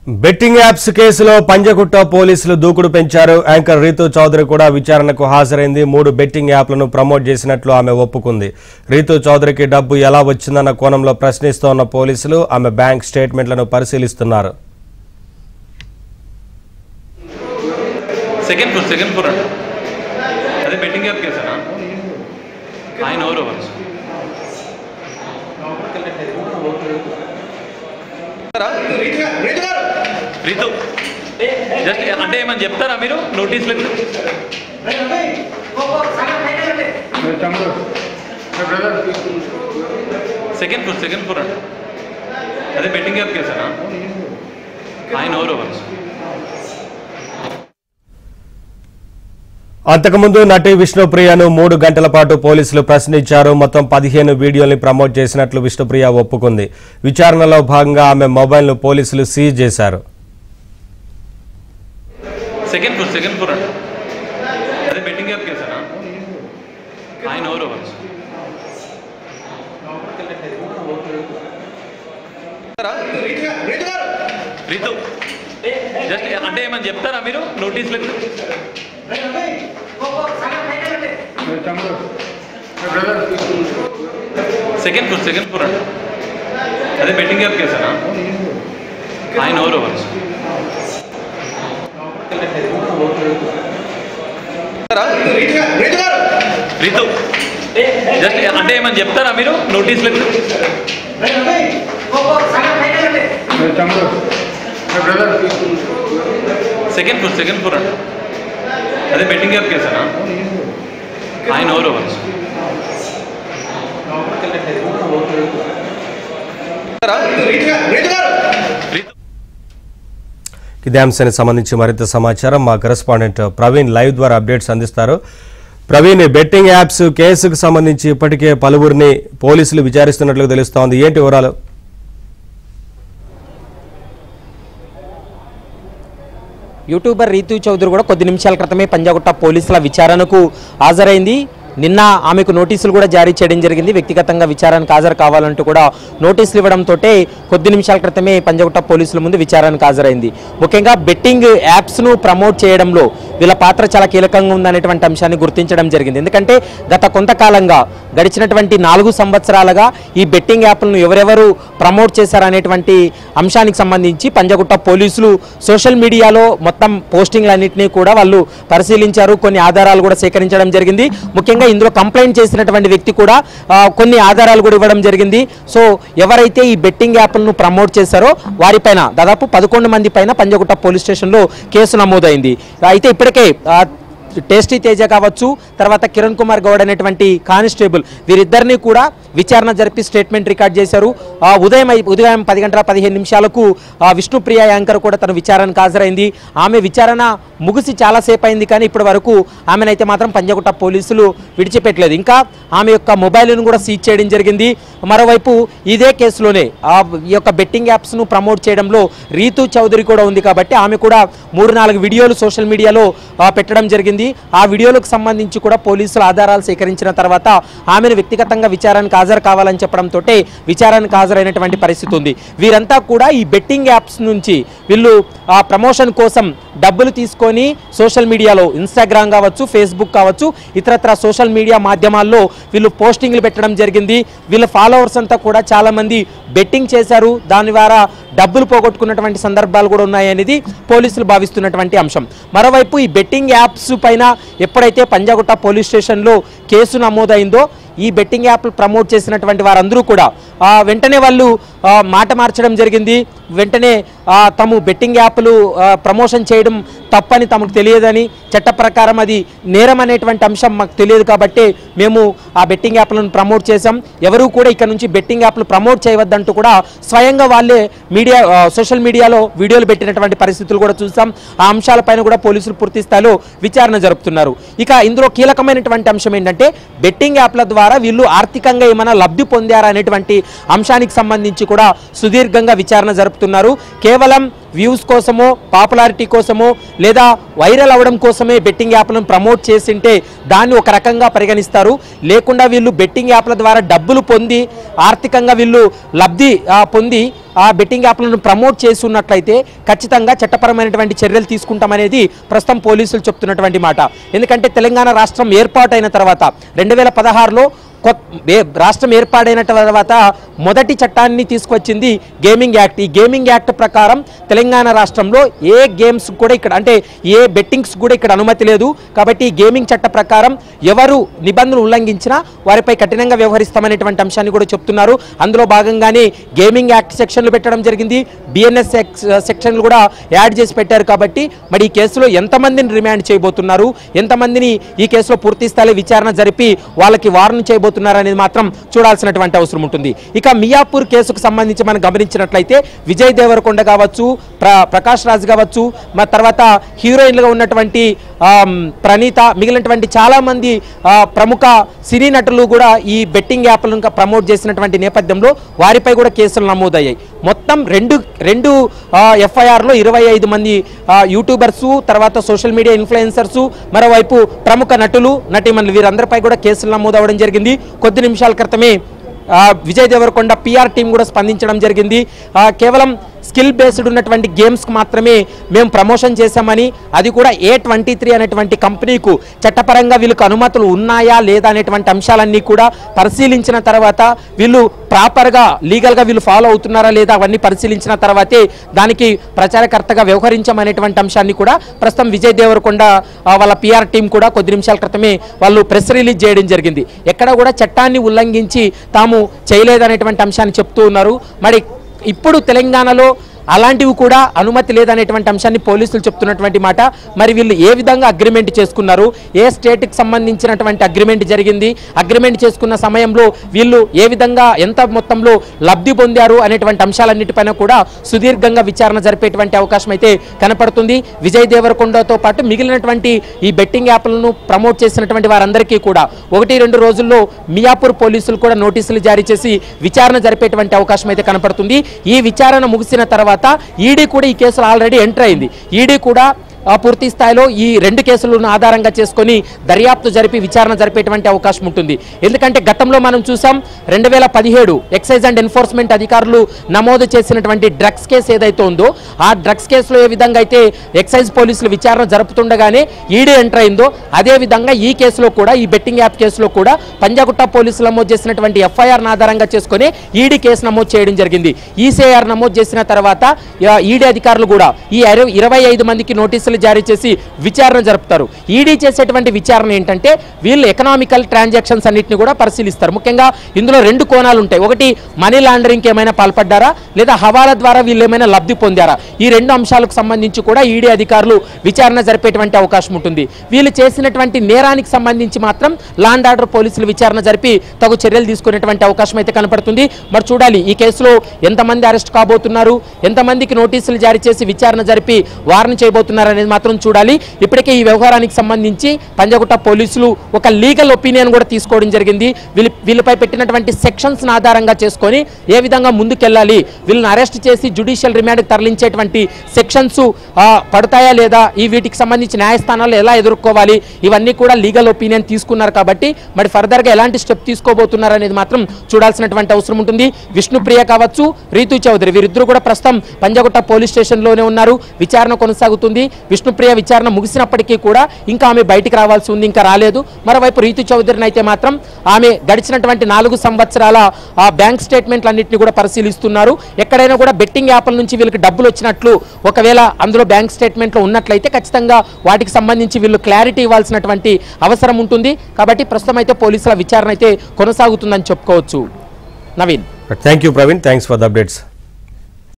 Betting apps కేసులో పంజగుట్ట పోలీసులు దూకుడు పెంచారు. యాంకర్ రీతూ చౌదరి కూడా విచారణకు హాజరైంది. 3 బెట్టింగ్ యాప్లను ప్రమోట్ చేసినట్లు ఆమె ఒప్పుకుంది. రీతూ చౌదరికి డబ్బు ఎలా వచ్చిందన్న కోణంలో ప్రశ్నిస్తోన్న పోలీసులు ఆమె బ్యాంక్ స్టేట్మెంట్లను పరిశీలిస్తున్నారు. రీతు జస్ట్ అంటే ఏమని చెప్తారా మీరు నోటీసులకు? సెకండ్ ఫ్లోర్ అండి. అదే బెట్టింగ్ యాప్ కేసారా? ఆయన ఎవరు? అంతకుముందు నటి విష్ణుప్రియను 3 గంటల పాటు పోలీసులు ప్రశ్నించారు. మొత్తం 15 వీడియోల్ని ప్రమోట్ చేసినట్లు విష్ణుప్రియ ఒప్పుకుంది. విచారణలో భాగంగా ఆమె మొబైల్ను పోలీసులు సీజ్ చేశారు. సెకండ్ ఫ్లోర్ అండి. అదే బెట్టింగ్ యాప్ కేసారా? ఆయన ఎవరు? రీతు జస్ట్ అంటే ఏమని చెప్తారా మీరు నోటీసులకు? సెకండ్ ఫ్లోర్ అండి. అదే బెట్టింగ్ యాప్ కేసారా? ఆయన ఎవరు? రీతు జస్ట్ అంటే ఏమని చెప్తారా మీరు నోటీసులకు? సెకండ్ ఫ్లోర్ అండి. అదే బెట్టింగ్ యాప్ కేసారా? ఆయన ఎవరు? ఇదే అంశానికి సంబంధించి మరింత సమాచారం మా కరెస్పాండెంట్ ప్రవీణ్ లైవ్ ద్వారా అప్డేట్స్ అందిస్తారు. ప్రవీణ్, బెట్టింగ్ యాప్స్ కేసుకు సంబంధించి ఇప్పటికే పలువురిని పోలీసులు విచారిస్తున్నట్లు తెలుస్తోంది. ఏంటి వివరాలు? యూట్యూబర్ రీతూ చౌదరి కూడా కొద్ది నిమిషాల క్రితమే పంజాగుట్ట పోలీసుల విచారణకు హాజరైంది. నిన్న ఆమెకు నోటీసులు కూడా జారీ చేయడం జరిగింది. వ్యక్తిగతంగా విచారణకు హాజరు కావాలంటూ కూడా నోటీసులు ఇవ్వడంతో కొద్ది నిమిషాల క్రితమే పంజాగుట్ట పోలీసుల ముందు విచారణకు హాజరైంది. ముఖ్యంగా బెట్టింగ్ యాప్స్ను ప్రమోట్ చేయడంలో వీళ్ళ పాత్ర చాలా కీలకంగా ఉందనేటువంటి అంశాన్ని గుర్తించడం జరిగింది. ఎందుకంటే గత కొంతకాలంగా గడిచినటువంటి 4 సంవత్సరాలుగా ఈ బెట్టింగ్ యాప్లను ఎవరెవరు ప్రమోట్ చేశారనేటువంటి అంశానికి సంబంధించి పంజాగుట్ట పోలీసులు సోషల్ మీడియాలో మొత్తం పోస్టింగ్లన్నింటినీ కూడా వాళ్ళు పరిశీలించారు. కొన్ని ఆధారాలు కూడా సేకరించడం జరిగింది. ముఖ్యంగా ఇందులో కంప్లైంట్ చేసినటువంటి వ్యక్తి కూడా కొన్ని ఆధారాలు కూడా ఇవ్వడం జరిగింది. సో ఎవరైతే ఈ బెట్టింగ్ యాప్లను ప్రమోట్ చేశారో వారిపైన దాదాపు 11 మంది పైన పంజాగుట్ట పోలీస్ స్టేషన్లో కేసు నమోదైంది. అయితే ఇప్పటికే టేస్టీ తేజ కావచ్చు, తర్వాత కిరణ్ కుమార్ గౌడ్ అనేటువంటి కానిస్టేబుల్ వీరిద్దరినీ కూడా విచారణ జరిపి స్టేట్మెంట్ రికార్డ్ చేశారు. ఉదయం 10:15 విష్ణుప్రియ యాంకర్ కూడా తన విచారణకు హాజరైంది. ఆమె విచారణ ముగిసి చాలాసేపు అయింది, కానీ ఇప్పటి వరకు ఆమెనైతే మాత్రం పంజాగుట్ట పోలీసులు విడిచిపెట్టలేదు. ఇంకా ఆమె యొక్క మొబైల్ను కూడా సీజ్ చేయడం జరిగింది. మరోవైపు ఇదే కేసులోనే ఈ యొక్క బెట్టింగ్ యాప్స్ను ప్రమోట్ చేయడంలో రీతూ చౌదరి కూడా ఉంది కాబట్టి ఆమె కూడా 3-4 వీడియోలు సోషల్ మీడియాలో పెట్టడం జరిగింది. ఆ వీడియోలకు సంబంధించి కూడా పోలీసులు ఆధారాలు సేకరించిన తర్వాత ఆమెను వ్యక్తిగతంగా విచారణకు హాజరు కావాలని చెప్పడంతో విచారణకు హాజరైనటువంటి పరిస్థితి ఉంది. వీరంతా కూడా ఈ బెట్టింగ్ యాప్స్ నుంచి వీళ్ళు ప్రమోషన్ కోసం డబ్బులు తీసుకొని సోషల్ మీడియాలో ఇన్స్టాగ్రామ్ కావచ్చు, ఫేస్బుక్ కావచ్చు, ఇతరత్ర సోషల్ మీడియా మాధ్యమాల్లో వీళ్ళు పోస్టింగ్లు పెట్టడం జరిగింది. వీళ్ళ ఫాలోవర్స్ అంతా కూడా చాలా మంది బెట్టింగ్ చేశారు, దాని ద్వారా డబ్బులు పోగొట్టుకున్నటువంటి సందర్భాలు కూడా ఉన్నాయనేది పోలీసులు భావిస్తున్నటువంటి అంశం. మరోవైపు ఈ బెట్టింగ్ యాప్స్ పైన ఎప్పుడైతే పంజాగుట్ట పోలీస్ స్టేషన్లో కేసు నమోదైందో ఈ బెట్టింగ్ యాప్లు ప్రమోట్ చేసినటువంటి వారందరూ కూడా వెంటనే వాళ్ళు మాట మార్చడం జరిగింది. వెంటనే తాము బెట్టింగ్ యాప్లు ప్రమోషన్ చేయడం తప్పని తమకు తెలియదని, చట్ట ప్రకారం అది నేరం అనేటువంటి అంశం మాకు తెలియదు కాబట్టి మేము ఆ బెట్టింగ్ యాప్లను ప్రమోట్ చేశాం, ఎవరూ కూడా ఇక్కడ నుంచి బెట్టింగ్ యాప్లు ప్రమోట్ చేయవద్దంటూ కూడా స్వయంగా వాళ్ళే సోషల్ మీడియాలో వీడియోలు పెట్టినటువంటి పరిస్థితులు కూడా చూసాం. ఆ అంశాలపైన కూడా పోలీసులు పూర్తి స్థాయిలో విచారణ జరుపుతున్నారు. ఇక ఇందులో కీలకమైనటువంటి అంశం ఏంటంటే బెట్టింగ్ యాప్ల ద్వారా వీళ్ళు ఆర్థికంగా ఏమైనా లబ్ధి పొందారా అనేటువంటి అంశానికి సంబంధించి కూడా సుదీర్ఘంగా విచారణ జరుపుతున్నారు. చెప్తున్నారు. కేవలం వ్యూస్ కోసమో పాపులారిటీ కోసమో లేదా వైరల్ అవ్వడం కోసమే బెట్టింగ్ యాప్లను ప్రమోట్ చేసింటే దాన్ని ఒక రకంగా పరిగణిస్తారు. లేకుండా వీళ్ళు బెట్టింగ్ యాప్ల ద్వారా డబ్బులు పొంది ఆర్థికంగా వీళ్ళు లబ్ధి పొంది ఆ బెట్టింగ్ యాప్లను ప్రమోట్ చేసి ఉన్నట్లయితే ఖచ్చితంగా చట్టపరమైనటువంటి చర్యలు తీసుకుంటామనేది ప్రస్తుతం పోలీసులు చెప్తున్నటువంటి మాట. ఎందుకంటే తెలంగాణ రాష్ట్రం ఏర్పాటైన తర్వాత 2016లో రాష్ట్రం ఏర్పాటైన తర్వాత మొదటి చట్టాన్ని తీసుకొచ్చింది గేమింగ్ యాక్ట్. ఈ గేమింగ్ యాక్ట్ ప్రకారం తెలంగాణ రాష్ట్రంలో ఏ గేమ్స్ కూడా ఇక్కడ అంటే ఏ బెట్టింగ్స్ కూడా ఇక్కడ అనుమతి లేదు. కాబట్టి ఈ గేమింగ్ చట్ట ప్రకారం ఎవరు నిబంధనలు ఉల్లంఘించినా వారిపై కఠినంగా వ్యవహరిస్తామనేటువంటి అంశాన్ని కూడా చెప్తున్నారు. అందులో భాగంగానే గేమింగ్ యాక్ట్ సెక్షన్లు పెట్టడం జరిగింది, బిఎన్ఎస్ సెక్షన్లు కూడా యాడ్ చేసి పెట్టారు. కాబట్టి మరి ఈ కేసులో ఎంతమందిని రిమాండ్ చేయబోతున్నారు, ఎంతమందిని ఈ కేసులో పూర్తి స్థాయి విచారణ జరిపి వాళ్ళకి వార్నింగ్ చేయబోతున్నారనేది మాత్రం చూడాల్సినటువంటి అవసరం ఉంటుంది. ఇక మియాపూర్ కేసుకు సంబంధించి మనం గమనించినట్లయితే విజయ్ దేవరకొండ కావచ్చు, ప్రకాష్ రాజ్ కావచ్చు, మరి తర్వాత హీరోయిన్లుగా ఉన్నటువంటి ప్రణీత, మిగిలినటువంటి చాలా మంది ప్రముఖ సినీ నటులు కూడా ఈ బెట్టింగ్ యాప్లను ప్రమోట్ చేసినటువంటి నేపథ్యంలో వారిపై కూడా కేసులు నమోదయ్యాయి. మొత్తం రెండు ఎఫ్ఐఆర్లో 25 మంది యూట్యూబర్సు, తర్వాత సోషల్ మీడియా ఇన్ఫ్లుయెన్సర్సు, మరోవైపు ప్రముఖ నటులు, నటీమణులు వీరందరిపై కూడా కేసులు నమోదవడం జరిగింది. కొద్ది నిమిషాల క్రితమే విజయ్ దేవరకొండ పిఆర్ టీం కూడా స్పందించడం జరిగింది. కేవలం స్కిల్ బేస్డ్ ఉన్నటువంటి గేమ్స్కి మాత్రమే మేము ప్రమోషన్ చేశామని, అది కూడా A23 అనేటువంటి కంపెనీకు చట్టపరంగా వీళ్ళకు అనుమతులు ఉన్నాయా లేదా అనేటువంటి అంశాలన్నీ కూడా పరిశీలించిన తర్వాత వీళ్ళు ప్రాపర్గా లీగల్గా వీళ్ళు ఫాలో అవుతున్నారా లేదా అవన్నీ పరిశీలించిన తర్వాతే దానికి ప్రచారకర్తగా వ్యవహరించామనేటువంటి అంశాన్ని కూడా ప్రస్తుతం విజయ్ దేవరకొండ వాళ్ళ పిఆర్ టీం కూడా కొద్ది నిమిషాల క్రితమే వాళ్ళు ప్రెస్ రిలీజ్ చేయడం జరిగింది. ఎక్కడ కూడా చట్టాన్ని ఉల్లంఘించి తాము చేయలేదనేటువంటి అంశాన్ని చెప్తూ ఉన్నారు. మరి ఇప్పుడు తెలంగాణలో అలాంటివి కూడా అనుమతి లేదనేటువంటి అంశాన్ని పోలీసులు చెప్తున్నటువంటి మాట. మరి వీళ్ళు ఏ విధంగా అగ్రిమెంట్ చేసుకున్నారు, ఏ స్టేట్కి సంబంధించినటువంటి అగ్రిమెంట్ జరిగింది, అగ్రిమెంట్ చేసుకున్న సమయంలో వీళ్ళు ఏ విధంగా ఎంత మొత్తంలో లబ్ధి పొందారు అనేటువంటి అంశాలన్నిటిపైన కూడా సుదీర్ఘంగా విచారణ జరిపేటువంటి అవకాశం అయితే కనపడుతుంది. విజయ్ దేవరకొండతో పాటు మిగిలినటువంటి ఈ బెట్టింగ్ యాప్లను ప్రమోట్ చేసినటువంటి వారందరికీ కూడా 1-2 రోజుల్లో మియాపూర్ పోలీసులు కూడా నోటీసులు జారీ చేసి విచారణ జరిపేటువంటి అవకాశం అయితే కనపడుతుంది. ఈ విచారణ ముగిసిన తర్వాత ఈడీ కూడా ఈ కేసులో ఆల్రెడీ ఎంటర్ అయింది. ఈడీ కూడా పూర్తి స్థాయిలో ఈ 2 కేసులను ఆధారంగా చేసుకొని దర్యాప్తు జరిపి విచారణ జరిపేటువంటి అవకాశం ఉంటుంది. ఎందుకంటే గతంలో మనం చూసాం 2017 ఎక్సైజ్ అండ్ ఎన్ఫోర్స్మెంట్ అధికారులు నమోదు చేసినటువంటి డ్రగ్స్ కేసు ఏదైతే ఉందో ఆ డ్రగ్స్ కేసులో ఏ విధంగా అయితే ఎక్సైజ్ పోలీసులు విచారణ జరుపుతుండగానే ఈడీ ఎంటర్ అయిందో అదే విధంగా ఈ కేసులో కూడా, ఈ బెట్టింగ్ యాప్ కేసులో కూడా పంజాగుట్ట పోలీసులు నమోదు చేసినటువంటి ఎఫ్ఐఆర్ను ఆధారంగా చేసుకుని ఈడీ కేసు నమోదు చేయడం జరిగింది. ఈసీఐఆర్ నమోదు చేసిన తర్వాత ఈడీ అధికారులు కూడా ఈ 25 మందికి నోటీసులు జారీ చేసి విచారణ జరుపుతారు. ఈడీ చేసేటువంటి విచారణ ఏంటంటే వీళ్ళు ఎకనామికల్ ట్రాన్సాక్షన్స్ అన్నిటిని కూడా పరిశీలిస్తారు. ముఖ్యంగా ఇందులో 2 కోణాలు ఉంటాయి. ఒకటి మనీ లాండరింగ్కి ఏమైనా పాల్పడ్డారా లేదా హవాలా ద్వారా వీళ్ళు ఏమైనా లబ్ధి పొందారా, ఈ 2 అంశాలకు సంబంధించి కూడా ఈడీ అధికారులు విచారణ జరిపేటువంటి అవకాశం ఉంటుంది. వీళ్ళు చేసినటువంటి నేరానికి సంబంధించి మాత్రం లా అండ్ ఆర్డర్ పోలీసులు విచారణ జరిపి తగు చర్యలు తీసుకునేటువంటి అవకాశం అయితే కనపడుతుంది. మరి చూడాలి ఈ కేసులో ఎంతమంది అరెస్ట్ కాబోతున్నారు, ఎంతమందికి నోటీసులు జారీ చేసి విచారణ జరిపి వార్న్ చేయబోతున్నారు అనేది మాత్రం చూడాలి. ఇప్పటికే ఈ వ్యవహారానికి సంబంధించి పంజాగుట్ట పోలీసులు ఒక లీగల్ ఒపీనియన్ కూడా తీసుకోవడం జరిగింది. వీళ్ళపై పెట్టినటువంటి సెక్షన్స్ ఆధారంగా చేసుకొని ఏ విధంగా ముందుకెళ్ళాలి, వీళ్ళని అరెస్ట్ చేసి జ్యుడిషియల్ రిమాండ్కి తరలించేటువంటి సెక్షన్స్ పడతాయా లేదా, ఈ వీటికి సంబంధించి న్యాయస్థానాలు ఎలా ఎదుర్కోవాలి, ఇవన్నీ కూడా లీగల్ ఒపీనియన్ తీసుకున్నారు. కాబట్టి మరి ఫర్దర్గా ఎలాంటి స్టెప్ తీసుకోబోతున్నారు అనేది మాత్రం చూడాల్సినటువంటి అవసరం ఉంటుంది. విష్ణుప్రియ కావచ్చు, రీతూ చౌదరి వీరిద్దరూ కూడా ప్రస్తుతం పంజాగుట్ట పోలీస్ స్టేషన్లోనే ఉన్నారు. విచారణ కొనసాగుతుంది. విష్ణుప్రియ విచారణ ముగిసినప్పటికీ కూడా ఇంకా ఆమె బయటికి రావాల్సి ఉంది, ఇంకా రాలేదు. మరోవైపు రీతూ చౌదరిని అయితే మాత్రం ఆమె గడిచినటువంటి 4 సంవత్సరాల బ్యాంక్ స్టేట్మెంట్లన్నింటినీ కూడా పరిశీలిస్తున్నారు. ఎక్కడైనా కూడా బెట్టింగ్ యాప్ల నుంచి వీళ్ళకి డబ్బులు వచ్చినట్లు ఒకవేళ అందులో బ్యాంక్ స్టేట్మెంట్లో ఉన్నట్లయితే ఖచ్చితంగా వాటికి సంబంధించి వీళ్ళు క్లారిటీ ఇవ్వాల్సినటువంటి అవసరం ఉంటుంది. కాబట్టి ప్రస్తుతం అయితే పోలీసుల విచారణ అయితే కొనసాగుతుందని చెప్పుకోవచ్చు. Naveen, thank you Praveen, thanks for the updates.